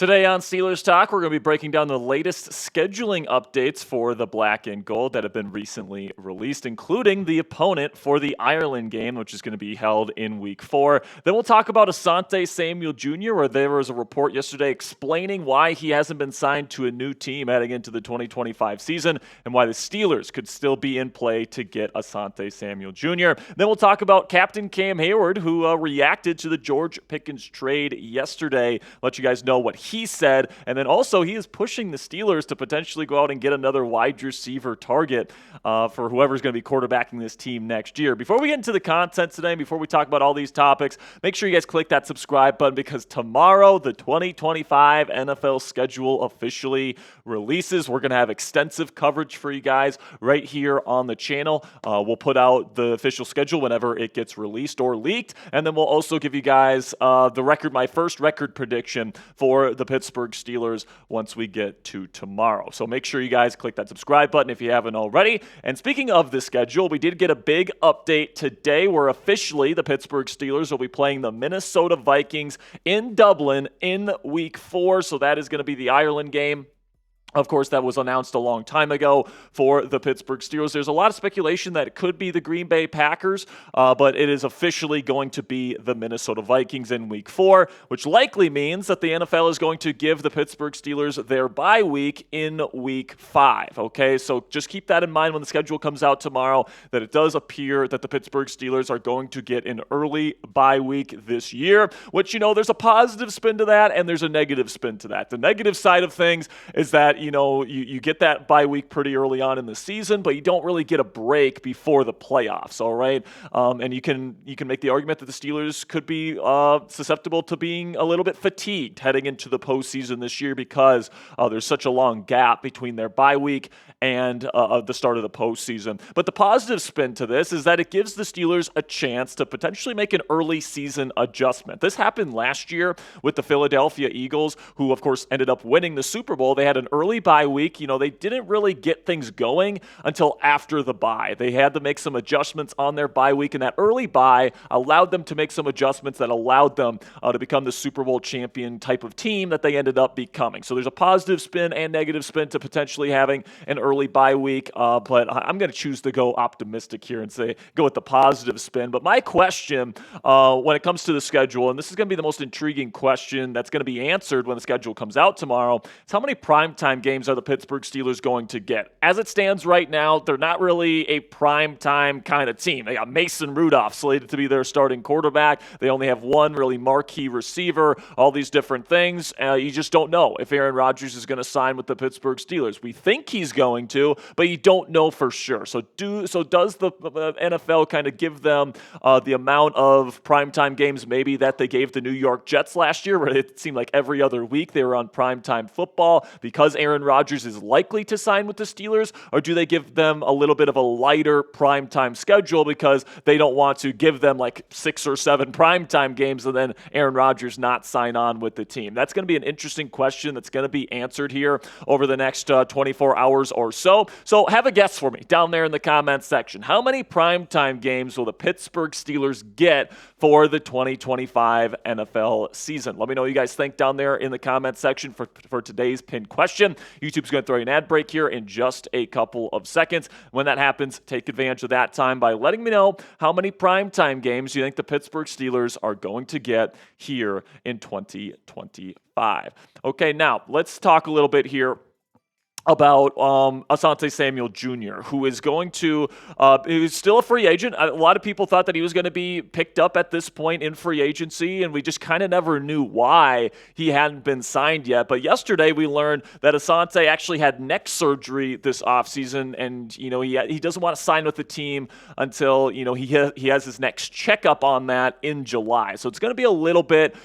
Today on Steelers Talk, we're going to be breaking down the latest scheduling updates for the Black and Gold that have been recently released, including the opponent for the Ireland game, which is going to be held in Week 4. Then we'll talk about Asante Samuel Jr., where there was a report yesterday explaining why he hasn't been signed to a new team heading into the 2025 season and why the Steelers could still be in play to get Asante Samuel Jr. Then we'll talk about Captain Cam Heyward, who reacted to the George Pickens trade yesterday. Let you guys know what he said, and then also he is pushing the Steelers to potentially go out and get another wide receiver target for whoever's going to be quarterbacking this team next year. Before we get into the content today, before we talk about all these topics, make sure you guys click that subscribe button because tomorrow the 2025 NFL schedule officially releases. We're going to have extensive coverage for you guys right here on the channel. We'll put out the official schedule whenever it gets released or leaked, and then we'll also give you guys my first record prediction for the Pittsburgh Steelers once we get to tomorrow. So make sure you guys click that subscribe button if you haven't already. And speaking of the schedule, we did get a big update today where officially the Pittsburgh Steelers will be playing the Minnesota Vikings in Dublin in Week 4. So that is going to be the Ireland game. Of course, that was announced a long time ago for the Pittsburgh Steelers. There's a lot of speculation that it could be the Green Bay Packers, but it is officially going to be the Minnesota Vikings in Week 4, which likely means that the NFL is going to give the Pittsburgh Steelers their bye week in Week 5. Okay, so just keep that in mind when the schedule comes out tomorrow, that it does appear that the Pittsburgh Steelers are going to get an early bye week this year, which, there's a positive spin to that and there's a negative spin to that. The negative side of things is that you get that bye week pretty early on in the season, but you don't really get a break before the playoffs, all right? And you can make the argument that the Steelers could be susceptible to being a little bit fatigued heading into the postseason this year because there's such a long gap between their bye week and the start of the postseason. But the positive spin to this is that it gives the Steelers a chance to potentially make an early season adjustment. This happened last year with the Philadelphia Eagles, who, of course, ended up winning the Super Bowl. They had an early bye week. They didn't really get things going until after the bye. They had to make some adjustments on their bye week, and that early bye allowed them to make some adjustments that allowed them to become the Super Bowl champion type of team that they ended up becoming. So there's a positive spin and negative spin to potentially having an early bye week, but I'm going to choose to go optimistic here and go with the positive spin. But my question when it comes to the schedule, and this is going to be the most intriguing question that's going to be answered when the schedule comes out tomorrow, is how many primetime games are the Pittsburgh Steelers going to get? As it stands right now, they're not really a primetime kind of team. They got Mason Rudolph slated to be their starting quarterback. They only have one really marquee receiver, all these different things. You just don't know if Aaron Rodgers is going to sign with the Pittsburgh Steelers. We think he's going to, but you don't know for sure. So does the NFL kind of give them the amount of primetime games maybe that they gave the New York Jets last year, where it seemed like every other week they were on primetime football because Aaron Rodgers is likely to sign with the Steelers? Or do they give them a little bit of a lighter primetime schedule because they don't want to give them like 6 or 7 primetime games and then Aaron Rodgers not sign on with the team? That's going to be an interesting question that's going to be answered here over the next 24 hours or so. So have a guess for me down there in the comments section. How many primetime games will the Pittsburgh Steelers get for the 2025 NFL season? Let me know what you guys think down there in the comments section for today's pinned question. YouTube's going to throw you an ad break here in just a couple of seconds. When that happens, take advantage of that time by letting me know how many primetime games you think the Pittsburgh Steelers are going to get here in 2025. Okay, now let's talk a little bit here about Asante Samuel Jr., who is going to he's still a free agent. A lot of people thought that he was going to be picked up at this point in free agency, and we just kind of never knew why he hadn't been signed yet. But yesterday we learned that Asante actually had neck surgery this offseason, and he doesn't want to sign with the team until he has his next checkup on that in July. So it's going to be a little bit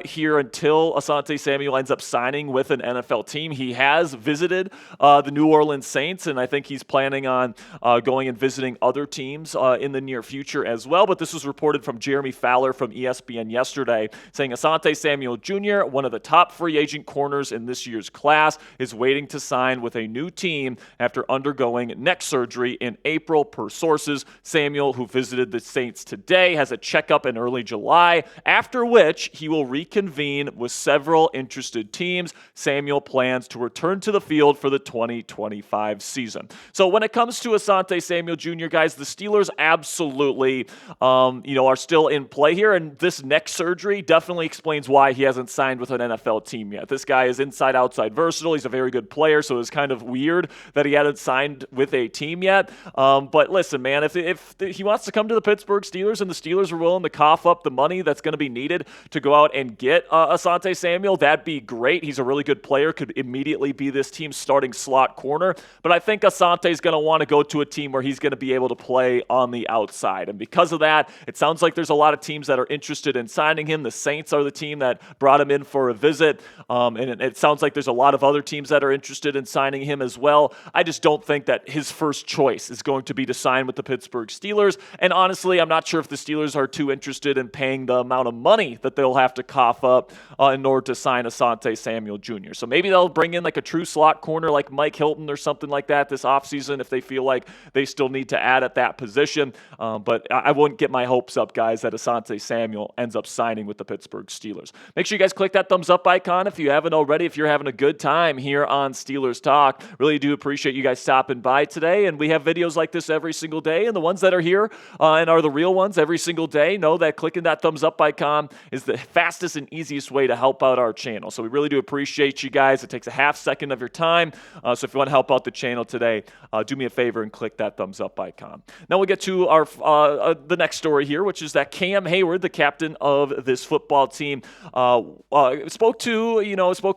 here until Asante Samuel ends up signing with an NFL team. He has visited visited the New Orleans Saints, and I think he's planning on going and visiting other teams in the near future as well. But this was reported from Jeremy Fowler from ESPN yesterday, saying Asante Samuel Jr., one of the top free agent corners in this year's class, is waiting to sign with a new team after undergoing neck surgery in April, per sources. Samuel, who visited the Saints today, has a checkup in early July, after which he will reconvene with several interested teams. Samuel plans to return to the field for the 2025 season. So when it comes to Asante Samuel Jr., guys, the Steelers absolutely are still in play here, and this neck surgery definitely explains why he hasn't signed with an NFL team yet. This guy is inside-outside versatile. He's a very good player, so it's kind of weird that he hadn't signed with a team yet. But listen, man, if he wants to come to the Pittsburgh Steelers and the Steelers are willing to cough up the money that's going to be needed to go out and get Asante Samuel, that'd be great. He's a really good player, could immediately be this team's starting slot corner. But I think Asante's going to want to go to a team where he's going to be able to play on the outside. And because of that, it sounds like there's a lot of teams that are interested in signing him. The Saints are the team that brought him in for a visit. And it sounds like there's a lot of other teams that are interested in signing him as well. I just don't think that his first choice is going to be to sign with the Pittsburgh Steelers. And honestly, I'm not sure if the Steelers are too interested in paying the amount of money that they'll have to cough up in order to sign Asante Samuel Jr. So maybe they'll bring in like a true slot corner like Mike Hilton or something like that this offseason if they feel like they still need to add at that position. But I wouldn't get my hopes up, guys, that Asante Samuel ends up signing with the Pittsburgh Steelers. Make sure you guys click that thumbs up icon if you haven't already, if you're having a good time here on Steelers Talk. Really do appreciate you guys stopping by today. And we have videos like this every single day. And the ones that are here and are the real ones every single day, know that clicking that thumbs up icon is the fastest and easiest way to help out our channel. So we really do appreciate you guys. It takes a half second of your time. So if you want to help out the channel today, do me a favor and click that thumbs up icon. Now we'll get to our the next story here, which is that Cam Heyward, the captain of this football team, spoke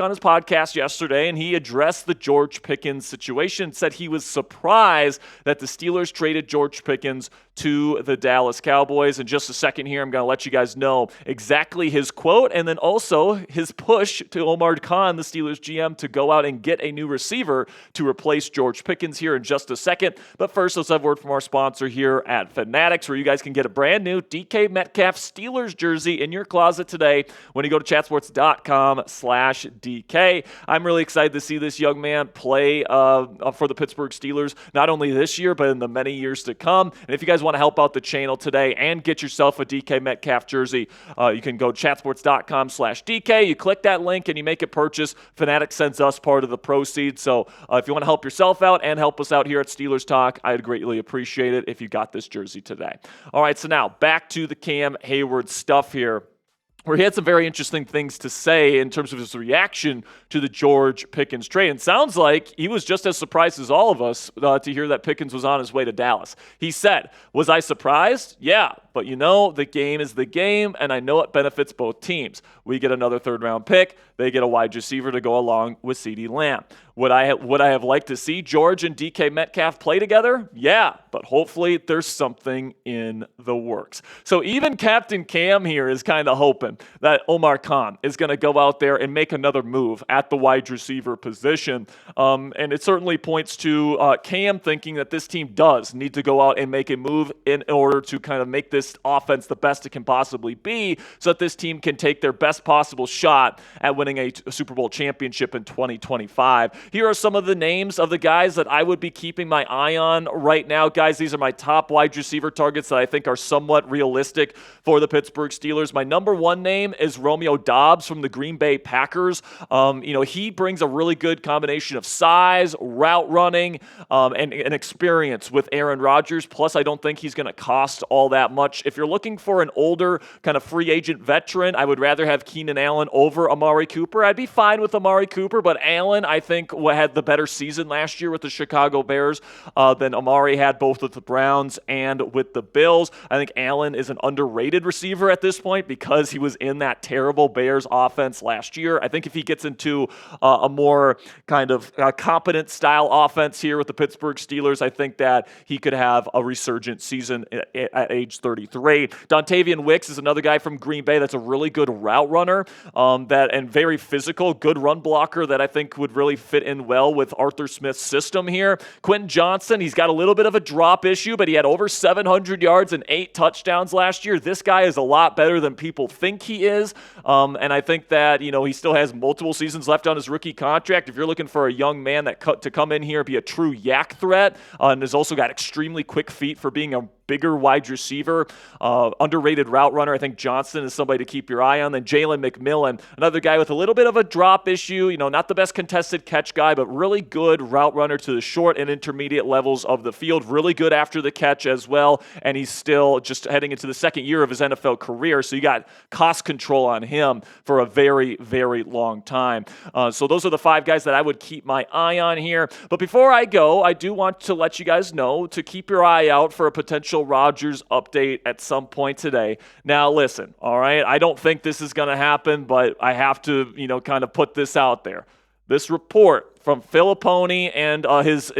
on his podcast yesterday, and he addressed the George Pickens situation, said he was surprised that the Steelers traded George Pickens to the Dallas Cowboys. In just a second here, I'm going to let you guys know exactly his quote and then also his push to Omar Khan, the Steelers GM, to go out and get a new receiver to replace George Pickens here in just a second. But first, let's have a word from our sponsor here at Fanatics, where you guys can get a brand new DK Metcalf Steelers jersey in your closet today when you go to chatsports.com/DK. I'm really excited to see this young man play for the Pittsburgh Steelers, not only this year, but in the many years to come. And if you guys want to help out the channel today and get yourself a DK Metcalf jersey, you can go to chatsports.com/DK. You click that link and you make a purchase. Fanatics sends us part of the proceeds. So if you want to help yourself out and help us out here at Steelers Talk, I'd greatly appreciate it if you got this jersey today. All right, so now back to the Cam Heyward stuff here, where he had some very interesting things to say in terms of his reaction to the George Pickens trade. And sounds like he was just as surprised as all of us to hear that Pickens was on his way to Dallas. He said, "Was I surprised? Yeah, but the game is the game, and I know it benefits both teams. We get another third-round pick. They get a wide receiver to go along with CeeDee Lamb. Would I have liked to see George and DK Metcalf play together? Yeah, but hopefully there's something in the works." So even Captain Cam here is kind of hoping that Omar Khan is going to go out there and make another move at the wide receiver position. And it certainly points to Cam thinking that this team does need to go out and make a move in order to kind of make this offense the best it can possibly be, so that this team can take their best possible shot at winning a Super Bowl championship in 2025. Here are some of the names of the guys that I would be keeping my eye on right now. Guys, these are my top wide receiver targets that I think are somewhat realistic for the Pittsburgh Steelers. My number one name is Romeo Doubs from the Green Bay Packers. He brings a really good combination of size, route running, and experience with Aaron Rodgers. Plus, I don't think he's going to cost all that much. If you're looking for an older kind of free agent veteran, I would rather have Keenan Allen over Amari Cooper. I'd be fine with Amari Cooper, but Allen, I think, had the better season last year with the Chicago Bears than Amari had, both with the Browns and with the Bills. I think Allen is an underrated receiver at this point because he was in that terrible Bears offense last year. I think if he gets into a more kind of competent style offense here with the Pittsburgh Steelers, I think that he could have a resurgent season at age 33. Dontavian Wicks is another guy from Green Bay that's a really good route runner and very physical, good run blocker that I think would really fit in well with Arthur Smith's system here. Quentin Johnson, he's got a little bit of a drop issue, but he had over 700 yards and 8 touchdowns last year. This guy is a lot better than people think he is, and I think that, he still has multiple seasons left on his rookie contract. If you're looking for a young man to come in here, be a true yak threat, and has also got extremely quick feet for being a bigger wide receiver, underrated route runner. I think Johnson is somebody to keep your eye on. Then Jalen McMillan, another guy with a little bit of a drop issue, not the best contested catch guy, but really good route runner to the short and intermediate levels of the field. Really good after the catch as well, and he's still just heading into the second year of his NFL career, so you got cost control on him for a very, very long time. So those are the 5 guys that I would keep my eye on here. But before I go, I do want to let you guys know to keep your eye out for a potential Rodgers update at some point today. Now, listen, all right, I don't think this is going to happen, but I have to, kind of put this out there. This report from Filippone and his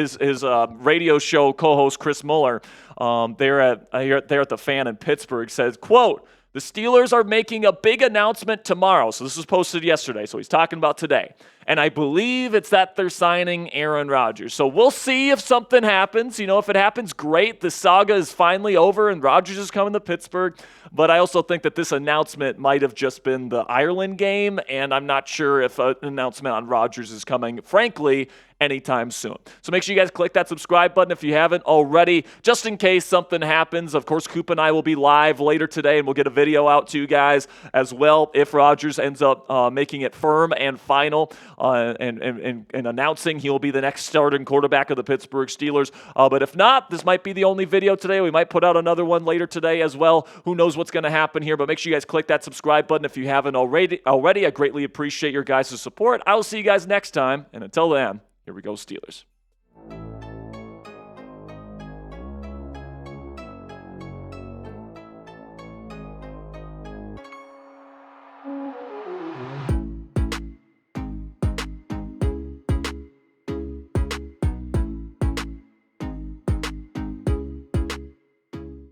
radio show co-host Chris Muller, they're at the Fan in Pittsburgh, says, quote, "The Steelers are making a big announcement tomorrow." So this was posted yesterday, so he's talking about today. "And I believe it's that they're signing Aaron Rodgers. So we'll see if something happens. If it happens, great. The saga is finally over and Rodgers is coming to Pittsburgh. But I also think that this announcement might have just been the Ireland game, and I'm not sure if an announcement on Rodgers is coming, frankly, anytime soon. So make sure you guys click that subscribe button if you haven't already, just in case something happens. Of course, Coop and I will be live later today, and we'll get a video out to you guys as well if Rodgers ends up making it firm and final and announcing he will be the next starting quarterback of the Pittsburgh Steelers. But if not, this might be the only video today. We might put out another one later today as well. Who knows what's going to happen here, but make sure you guys click that subscribe button if you haven't already. I greatly appreciate your guys' support. I will see you guys next time, and until then, here we go, Steelers.